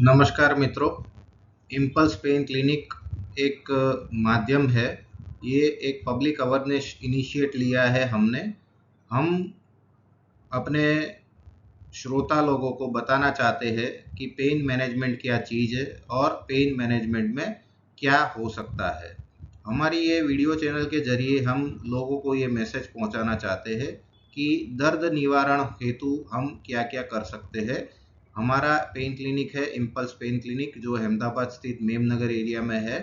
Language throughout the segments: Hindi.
नमस्कार मित्रों। इम्पल्स पेन क्लिनिक एक माध्यम है। ये एक पब्लिक अवेयरनेस इनिशिएट लिया है हमने। हम अपने श्रोता लोगों को बताना चाहते हैं कि पेन मैनेजमेंट क्या चीज़ है और पेन मैनेजमेंट में क्या हो सकता है। हमारी ये वीडियो चैनल के जरिए हम लोगों को ये मैसेज पहुंचाना चाहते हैं कि दर्द निवारण हेतु हम क्या क्या कर सकते हैं। हमारा पेन क्लिनिक है इम्पल्स पेन क्लिनिक, जो अहमदाबाद स्थित मेमनगर एरिया में है।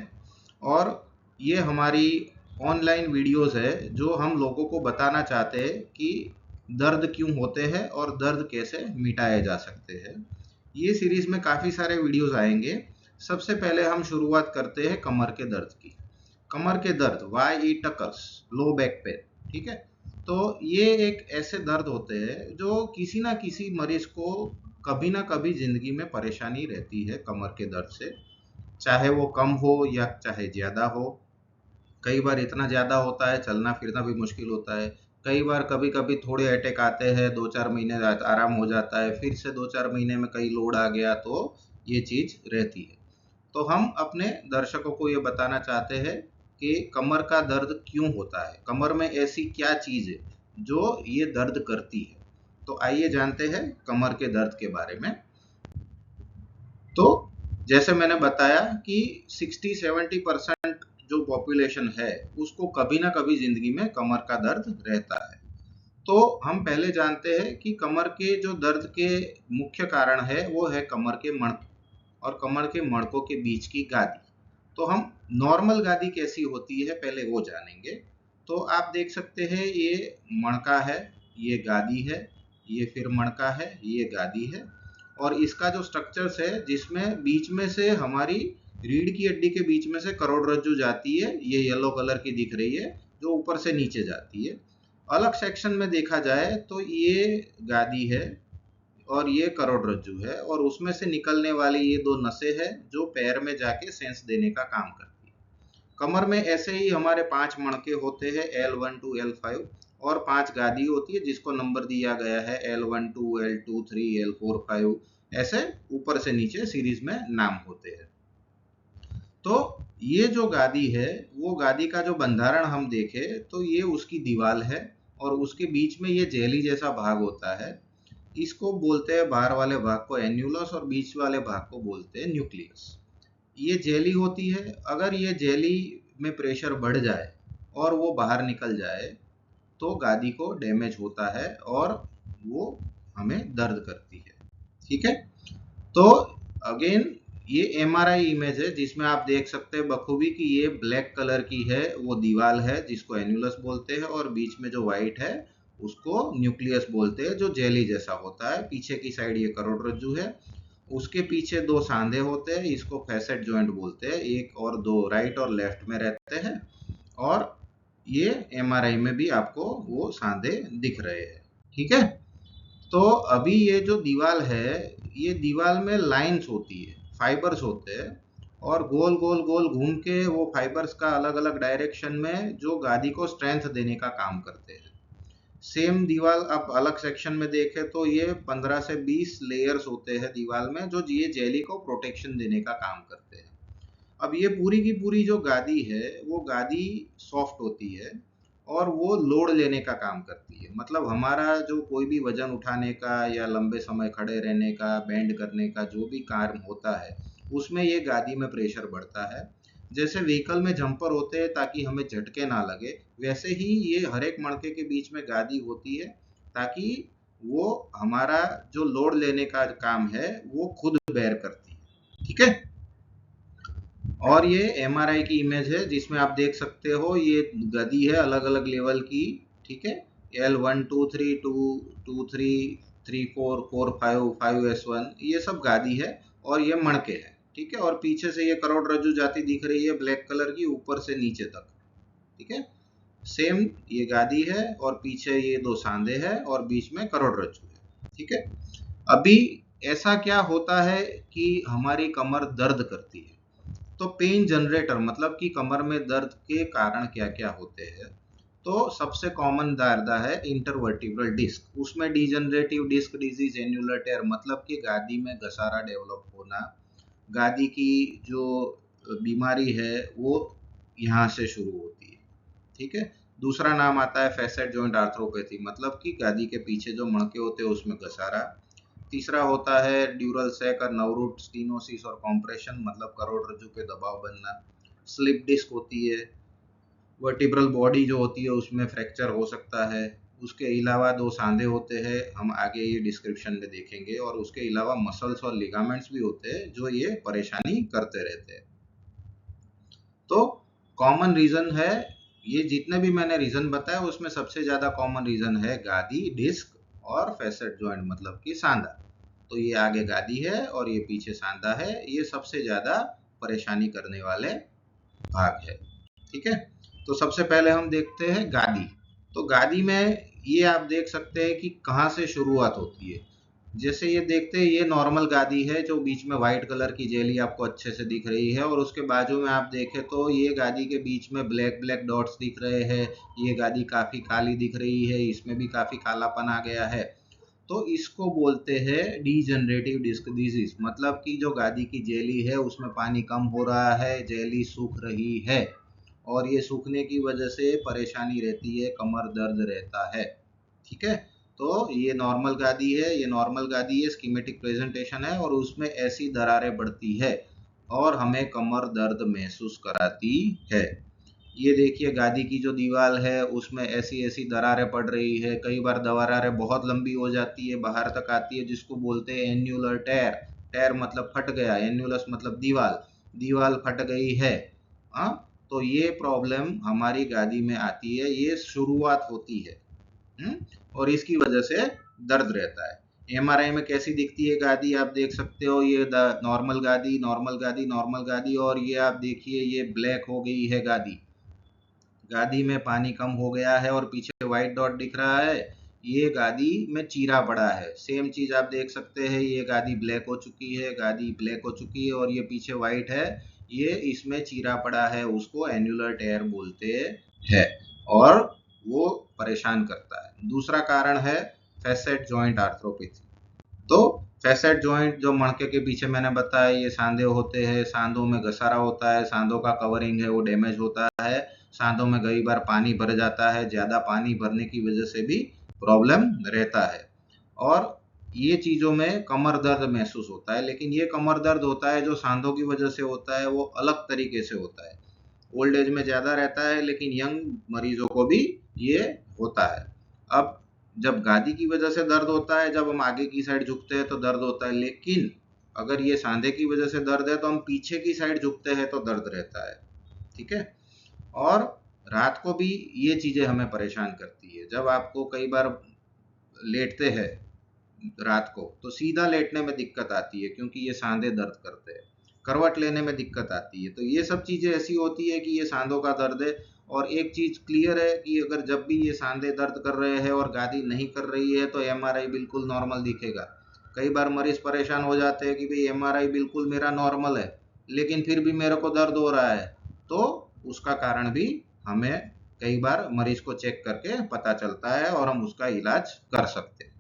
और ये हमारी ऑनलाइन वीडियोस है जो हम लोगों को बताना चाहते हैं कि दर्द क्यों होते हैं और दर्द कैसे मिटाए जा सकते हैं। ये सीरीज में काफ़ी सारे वीडियोस आएंगे। सबसे पहले हम शुरुआत करते हैं कमर के दर्द की। कमर के दर्द, why it occurs, low back pain. ठीक है, तो ये एक ऐसे दर्द होते हैं जो किसी ना किसी मरीज को कभी ना कभी जिंदगी में परेशानी रहती है कमर के दर्द से, चाहे वो कम हो या चाहे ज़्यादा हो। कई बार इतना ज़्यादा होता है चलना फिरना भी मुश्किल होता है। कई बार कभी कभी थोड़े अटैक आते हैं, 2-4 महीने आराम हो जाता है, फिर से 2-4 महीने में कहीं लोड आ गया तो ये चीज़ रहती है। तो हम अपने दर्शकों को ये बताना चाहते हैं कि कमर का दर्द क्यों होता है, कमर में ऐसी क्या चीज़ है जो ये दर्द करती है। तो आइए जानते हैं कमर के दर्द के बारे में। तो जैसे मैंने बताया कि 60-70% जो पॉपुलेशन है उसको कभी ना कभी जिंदगी में कमर का दर्द रहता है। तो हम पहले जानते हैं कि कमर के जो दर्द के मुख्य कारण है वो है कमर के मणके और कमर के मणकों के बीच की गादी। तो हम नॉर्मल गादी कैसी होती है पहले वो जानेंगे। तो आप देख सकते हैं ये मणका है, ये गादी है, ये फिर मणका है, ये गादी है। और इसका जो स्ट्रक्चर्स है जिसमें बीच में से हमारी रीढ़ की हड्डी के बीच में से करोड़रज्जु जाती है, ये येलो कलर की दिख रही है जो ऊपर से नीचे जाती है। अलग सेक्शन में देखा जाए तो ये गादी है और ये करोड़रज्जु है, और उसमें से निकलने वाली ये दो नसें हैं जो पैर में जाके सेंस देने का काम करती है। कमर में ऐसे ही हमारे 5 मणके होते हैं, L1 to L5, और 5 गादी होती है जिसको नंबर दिया गया है L1 2 L2 3 L4 5, ऐसे ऊपर से नीचे सीरीज में नाम होते हैं। तो ये जो गादी है वो गादी का जो बंधारण हम देखें तो ये उसकी दीवार है और उसके बीच में ये जेली जैसा भाग होता है। इसको बोलते हैं, बाहर वाले भाग को एन्यूलस और बीच वाले भाग को बोलते हैं न्यूक्लियस। ये जेली होती है। अगर ये जेली में प्रेशर बढ़ जाए और वो बाहर निकल जाए तो गादी को डैमेज होता है और वो हमें दर्द करती है। ठीक है, तो अगेन ये एमआरआई इमेज है जिसमें आप देख सकते हैं बखूबी कि ये ब्लैक कलर की है, वो दीवार है जिसको एन्यूलस बोलते हैं, और बीच में जो व्हाइट है उसको न्यूक्लियस बोलते हैं जो जेली जैसा होता है। पीछे की साइड ये करोड़रज्जु है, उसके पीछे दो सांधे होते हैं, इसको फैसेट जॉइंट बोलते हैं, एक और दो राइट और लेफ्ट में रहते हैं। और ये एमआरआई में भी आपको वो सांधे दिख रहे हैं। ठीक है, तो अभी ये जो दीवार है ये दीवार में लाइंस होती है, फाइबर्स होते हैं, और गोल गोल गोल घूम के वो फाइबर्स का अलग अलग डायरेक्शन में जो गादी को स्ट्रेंथ देने का काम करते हैं। सेम दीवार आप अलग सेक्शन में देखें तो ये 15 से 20 लेयर्स होते हैं दीवार में जो ये जेली को प्रोटेक्शन देने का काम करते हैं। अब ये पूरी की पूरी जो गादी है वो गादी सॉफ्ट होती है और वो लोड लेने का काम करती है। मतलब हमारा जो कोई भी वजन उठाने का या लंबे समय खड़े रहने का, बेंड करने का जो भी काम होता है उसमें ये गादी में प्रेशर बढ़ता है। जैसे व्हीकल में जंपर होते हैं ताकि हमें झटके ना लगे, वैसे ही ये हर एक मणके के बीच में गादी होती है ताकि वो हमारा जो लोड लेने का काम है वो खुद बेयर करती है। ठीक है, और ये एमआरआई की इमेज है जिसमें आप देख सकते हो ये गदी है अलग अलग लेवल की। ठीक है, L1 2 3 2 2 3 3 4 4 5 5S1 ये सब गादी है और ये मणके है। ठीक है, और पीछे से ये करोड़रज्जु जाती दिख रही है ब्लैक कलर की ऊपर से नीचे तक। ठीक है, सेम ये गादी है और पीछे ये दो सांधे हैं और बीच में करोड़रज्जु है। ठीक है, अभी ऐसा क्या होता है कि हमारी कमर दर्द करती है। तो पेन जनरेटर मतलब कि कमर में दर्द के कारण क्या क्या होते हैं। तो सबसे कॉमन दर्द है इंटरवर्टिब्रल डिस्क, उसमें डिजनरेटिव डिस्क डिजीज, एन्युलर टेयर मतलब कि गादी में घसारा डेवलप होना, गादी की जो बीमारी है वो यहाँ से शुरू होती है। ठीक है। दूसरा नाम आता है फैसेट जॉइंट आर्थ्रोपैथी, मतलब कि गादी के पीछे जो मणके होते हैं उसमें घसारा। तीसरा होता है ड्यूरल सैक और नवरूट स्टीनोसिस और कॉम्प्रेशन, मतलब करोड़रज्जु पे दबाव बनना। स्लिप डिस्क होती है। वर्टिब्रल बॉडी जो होती है उसमें फ्रैक्चर हो सकता है। उसके अलावा दो सांधे होते हैं, हम आगे ये डिस्क्रिप्शन में देखेंगे, और उसके अलावा मसल्स और लिगामेंट्स भी होते हैं जो ये परेशानी करते रहते हैं। तो कॉमन रीजन है, ये जितने भी मैंने रीजन बताया उसमें सबसे ज्यादा कॉमन रीजन है गादी, डिस्क और फैसेट जॉइंट, मतलब कि सांधा। तो ये आगे गादी है और ये पीछे सांधा है, ये सबसे ज्यादा परेशानी करने वाले भाग है। ठीक है। तो सबसे पहले हम देखते हैं गादी। तो गादी में ये आप देख सकते हैं कि कहाँ से शुरुआत होती है। जैसे ये देखते हैं, ये नॉर्मल गादी है जो बीच में व्हाइट कलर की जेली आपको अच्छे से दिख रही है, और उसके बाजू में आप देखें तो ये गादी के बीच में ब्लैक ब्लैक डॉट्स दिख रहे हैं। ये गादी काफी काली दिख रही है, इसमें भी काफी कालापन आ गया है। तो इसको बोलते हैं डीजनरेटिव डिस्क डिजीज, मतलब कि जो गादी की जेली है उसमें पानी कम हो रहा है, जेली सूख रही है, और ये सूखने की वजह से परेशानी रहती है, कमर दर्द रहता है। ठीक है। तो ये नॉर्मल गादी है, ये नॉर्मल गादी है, स्कीमेटिक प्रेजेंटेशन है, और उसमें ऐसी दरारें बढ़ती है और हमें कमर दर्द महसूस कराती है। ये देखिए गादी की जो दीवार है उसमें ऐसी ऐसी दरारें पड़ रही है, कई बार दरारें बहुत लंबी हो जाती है, बाहर तक आती है, जिसको बोलते हैं एन्युलर टेयर। टेयर मतलब फट गया, एन्युलस मतलब दीवार, दीवार फट गई है। हाँ। तो ये प्रॉब्लम हमारी गादी में आती है, ये शुरुआत होती है। और इसकी वजह से दर्द रहता है। एमआरआई में कैसी दिखती है गादी आप देख सकते हो, ये नॉर्मल गादी, नॉर्मल गादी, नॉर्मल गादी, और ये आप देखिए ये ब्लैक हो गई है गादी, गादी में पानी कम हो गया है और पीछे व्हाइट डॉट दिख रहा है, ये गादी में चीरा पड़ा है। सेम चीज आप देख सकते हैं, ये गादी ब्लैक हो चुकी है, गादी ब्लैक हो चुकी है, और ये पीछे व्हाइट है, ये इसमें चीरा पड़ा है, उसको एन्युलर टेयर बोलते हैं, और वो परेशान करता है। दूसरा कारण है फैसेट जॉइंट आर्थ्रोपैथी। तो फैसेट जॉइंट जो मणके के पीछे मैंने बताया, ये सांधे होते हैं, सांधों में घसारा होता है, सांधों का कवरिंग है वो डैमेज होता है, सांधों में कई बार पानी भर जाता है, ज्यादा पानी भरने की वजह से भी प्रॉब्लम रहता है, और ये चीजों में कमर दर्द महसूस होता है। लेकिन ये कमर दर्द होता है जो सांधों की वजह से होता है वो अलग तरीके से होता है, ओल्ड एज में ज्यादा रहता है, लेकिन यंग मरीजों को भी ये होता है। अब जब गादी की वजह से दर्द होता है, जब हम आगे की साइड झुकते हैं तो दर्द होता है, लेकिन अगर ये सांधे की वजह से दर्द है तो हम पीछे की साइड झुकते हैं तो दर्द रहता है। ठीक है। और रात को भी ये चीजें हमें परेशान करती है। जब आपको कई बार लेटते हैं रात को तो सीधा लेटने में दिक्कत आती है, क्योंकि ये सांधे दर्द करते हैं, करवट लेने में दिक्कत आती है। तो ये सब चीजें ऐसी होती है कि ये सांधों का दर्द है। और एक चीज क्लियर है कि अगर जब भी ये सांधे दर्द कर रहे हैं और गादी नहीं कर रही है तो एमआरआई बिल्कुल नॉर्मल दिखेगा। कई बार मरीज परेशान हो जाते हैं कि भाई एमआरआई बिल्कुल मेरा नॉर्मल है लेकिन फिर भी मेरे को दर्द हो रहा है, तो उसका कारण भी हमें कई बार मरीज को चेक करके पता चलता है और हम उसका इलाज कर सकते हैं।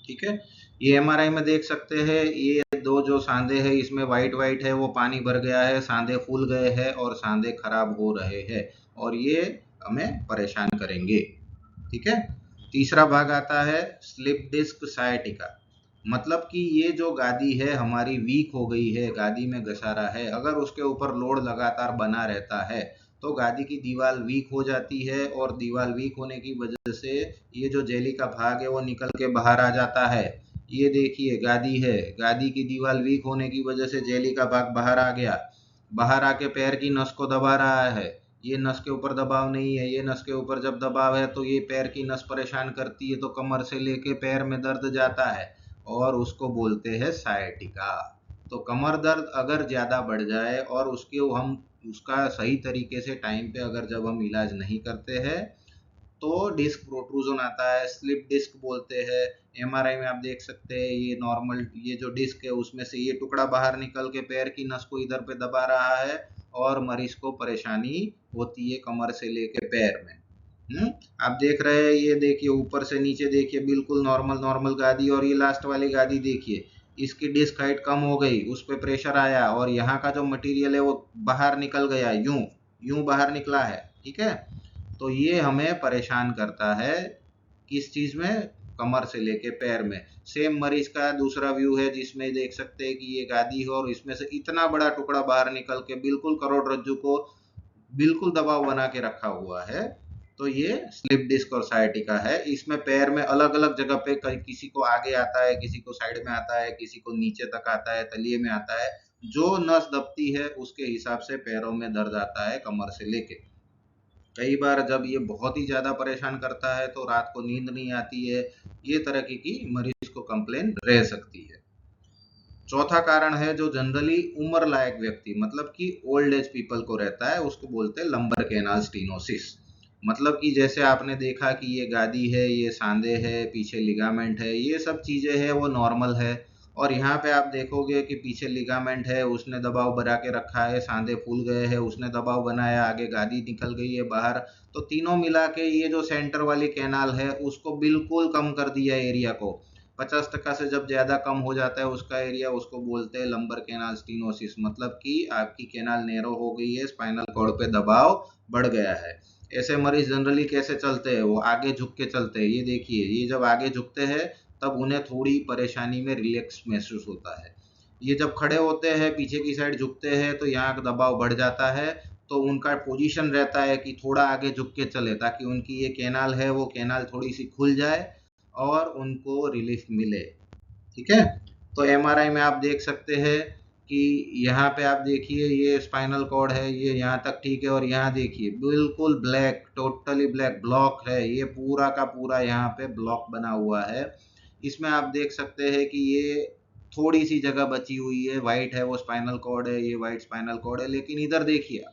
ठीक है। ये एमआरआई में देख सकते हैं, ये दो जो सांधे हैं इसमें व्हाइट व्हाइट है, वो पानी भर गया है, सांधे फूल गए हैं और सांधे खराब हो रहे हैं, और ये हमें परेशान करेंगे। ठीक है। तीसरा भाग आता है स्लिप डिस्क सायटिका, मतलब कि ये जो गादी है हमारी वीक हो गई है, गादी में घसारा है, अगर उसके ऊपर लोड लगातार बना रहता है तो गादी की दीवार वीक हो जाती है, और दीवार वीक होने की वजह से ये जो जेली का भाग है वो निकल के बाहर आ जाता है। ये देखिए गादी है, गादी की दीवार वीक होने की वजह से जेली का भाग बाहर आ गया, बाहर आके पैर की नस को दबा रहा है। ये नस के ऊपर दबाव नहीं है, ये नस के ऊपर जब दबाव है तो ये पैर की नस परेशान करती है, तो कमर से लेके पैर में दर्द जाता है, और उसको बोलते हैं सायटिका। तो कमर दर्द अगर ज्यादा बढ़ जाए और उसके हम उसका सही तरीके से टाइम पे अगर जब हम इलाज नहीं करते हैं तो डिस्क प्रोट्रूजन आता है, स्लिप डिस्क बोलते हैं। एमआरआई में आप देख सकते हैं ये नॉर्मल, ये जो डिस्क है उसमें से ये टुकड़ा बाहर निकल के पैर की नस को इधर पे दबा रहा है, और मरीज को परेशानी होती है कमर से लेके पैर में। आप देख रहे हैं, ये देखिए ऊपर से नीचे देखिए बिल्कुल नॉर्मल नॉर्मल गादी, और ये लास्ट वाली गादी देखिए, इसकी डिस्क हाइट कम हो गई, उस पर प्रेशर आया और यहाँ का जो मटेरियल है वो बाहर निकल गया, यूं यूं बाहर निकला है, ठीक है। तो ये हमें परेशान करता है किस चीज में, कमर से लेके पैर में। सेम मरीज का दूसरा व्यू है जिसमें देख सकते हैं कि ये गादी है और इसमें से इतना बड़ा टुकड़ा बाहर निकल के बिल्कुल करोड़रज्जु को बिल्कुल दबाव बना के रखा हुआ है। तो ये स्लिप डिस्क और साइटिका है। इसमें पैर में अलग अलग जगह पे किसी को आगे आता है, किसी को साइड में आता है, किसी को नीचे तक आता है, तलिए में आता है। जो नस दबती है उसके हिसाब से पैरों में दर्द आता है कमर से लेके। कई बार जब ये बहुत ही ज्यादा परेशान करता है तो रात को नींद नहीं आती है। ये तरह की मरीज को कंप्लेन रह सकती है। चौथा कारण है जो जनरली उम्र लायक व्यक्ति मतलब कि ओल्ड एज पीपल को रहता है, उसको बोलते हैं लंबर कैनाल स्टीनोसिस। मतलब कि जैसे आपने देखा कि ये गादी है, ये सांधे है, पीछे लिगामेंट है, ये सब चीजें हैं वो नॉर्मल है। और यहाँ पे आप देखोगे कि पीछे लिगामेंट है, उसने दबाव बना के रखा है, सांधे फूल गए हैं, उसने दबाव बनाया, आगे गादी निकल गई है बाहर। तो तीनों मिला के ये जो सेंटर वाली कैनाल है उसको बिल्कुल कम कर दिया एरिया को। 50% से जब ज्यादा कम हो जाता है उसका एरिया, उसको बोलते हैं लंबर कैनाल स्टीनोसिस। मतलब कि आपकी कैनाल नैरो हो गई है, स्पाइनल कॉर्ड पे दबाव बढ़ गया है। ऐसे मरीज जनरली कैसे चलते हैं, वो आगे झुक के चलते हैं। ये देखिए, ये जब आगे झुकते हैं तब उन्हें थोड़ी परेशानी में रिलैक्स महसूस होता है। ये जब खड़े होते हैं पीछे की साइड झुकते हैं तो यहाँ दबाव बढ़ जाता है। तो उनका पोजीशन रहता है कि थोड़ा आगे झुक के चले ताकि उनकी ये कैनाल है वो कैनाल थोड़ी सी खुल जाए और उनको रिलीफ मिले, ठीक है। तो एमआरआई में आप देख सकते हैं कि यहाँ पे आप देखिए ये स्पाइनल कॉर्ड है, ये यहाँ तक ठीक है, और यहाँ देखिए बिल्कुल ब्लैक, टोटली ब्लैक ब्लॉक है, ये पूरा का पूरा यहाँ पे ब्लॉक बना हुआ है। इसमें आप देख सकते हैं कि ये थोड़ी सी जगह बची हुई है, वाइट है वो स्पाइनल कॉर्ड है, ये वाइट स्पाइनल कॉर्ड है। लेकिन इधर देखिए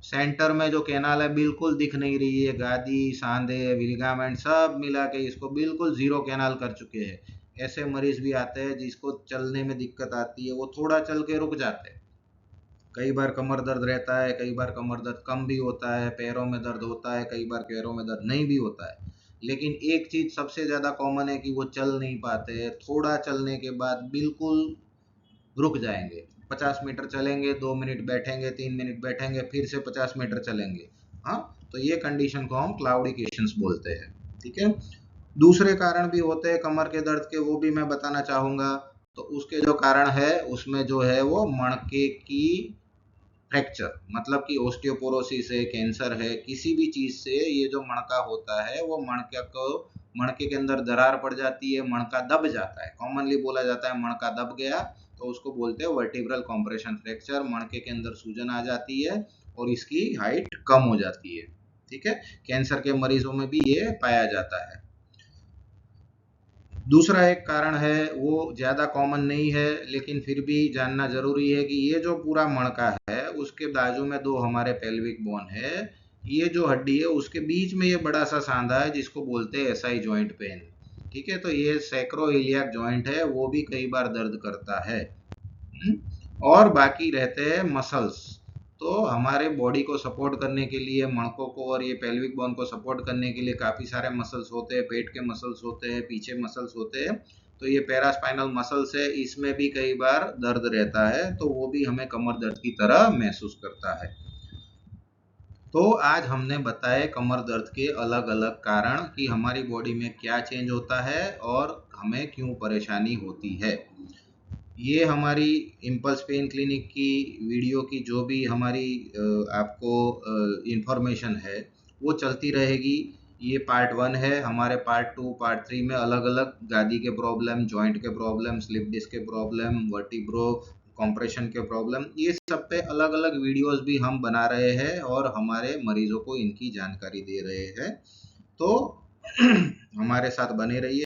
सेंटर में जो कैनाल है बिल्कुल दिख नहीं रही है, गादी सांधे लिगामेंट सब मिला के इसको बिल्कुल जीरो कैनाल कर चुके हैं। ऐसे मरीज भी आते हैं जिसको चलने में दिक्कत आती है, वो थोड़ा चल के रुक जाते हैं। कई बार कमर दर्द रहता है, कई बार कमर दर्द कम भी होता है, पैरों में दर्द होता है, कई बार पैरों में दर्द नहीं भी होता है। लेकिन एक चीज सबसे ज्यादा कॉमन है कि वो चल नहीं पाते हैं। थोड़ा चलने के बाद बिल्कुल रुक जाएंगे, 50 मीटर चलेंगे, 2 मिनट बैठेंगे, 3 मिनट बैठेंगे, फिर से 50 मीटर चलेंगे। हाँ, तो ये कंडीशन को हम क्लाउडिकेशंस बोलते हैं, ठीक है। दूसरे कारण भी होते हैं कमर के दर्द के, वो भी मैं बताना चाहूंगा। तो उसके जो कारण है उसमें जो है वो मणके की फ्रैक्चर, मतलब कि ओस्टियोपोरोसिस है, कैंसर है, किसी भी चीज से ये जो मणका होता है वो मणके के अंदर दरार पड़ जाती है, मणका दब जाता है। कॉमनली बोला जाता है मणका दब गया, तो उसको बोलते हैं वर्टिब्रल कॉम्प्रेशन फ्रैक्चर। मणके के अंदर सूजन आ जाती है और इसकी हाइट कम हो जाती है, ठीक है। कैंसर के मरीजों में भी ये पाया जाता है। दूसरा एक कारण है वो ज्यादा कॉमन नहीं है लेकिन फिर भी जानना जरूरी है कि ये जो पूरा मणका है उसके बाजू में दो हमारे पेल्विक बोन है। ये जो हड्डी है उसके बीच में ये बड़ा सा सांधा है जिसको बोलते हैं एसआई जॉइंट पेन, ठीक है। तो ये सैक्रोइलियाक जॉइंट है, वो भी कई बार दर्द करता है। और बाकी रहते हैं मसल्स। तो हमारे बॉडी को सपोर्ट करने के लिए, मणकों को और ये पेल्विक बोन को सपोर्ट करने के लिए काफी सारे मसल्स होते हैं। पेट के मसल्स होते हैं, पीछे मसल्स होते हैं। तो ये पैरास्पाइनल मसल्स है, इसमें भी कई बार दर्द रहता है, तो वो भी हमें कमर दर्द की तरह महसूस करता है। तो आज हमने बताए कमर दर्द के अलग अलग कारण कि हमारी बॉडी में क्या चेंज होता है और हमें क्यों परेशानी होती है। ये हमारी इम्पल्स पेन क्लिनिक की वीडियो की जो भी हमारी आपको इंफॉर्मेशन है वो चलती रहेगी। ये पार्ट 1 है। हमारे पार्ट 2 पार्ट 3 में अलग अलग गादी के प्रॉब्लम, जॉइंट के प्रॉब्लम, स्लिप डिस्क के प्रॉब्लम, वर्टिब्रो कॉम्प्रेशन के प्रॉब्लम, ये सब पे अलग अलग वीडियोस भी हम बना रहे हैं और हमारे मरीजों को इनकी जानकारी दे रहे हैं। तो हमारे साथ बने रहिए।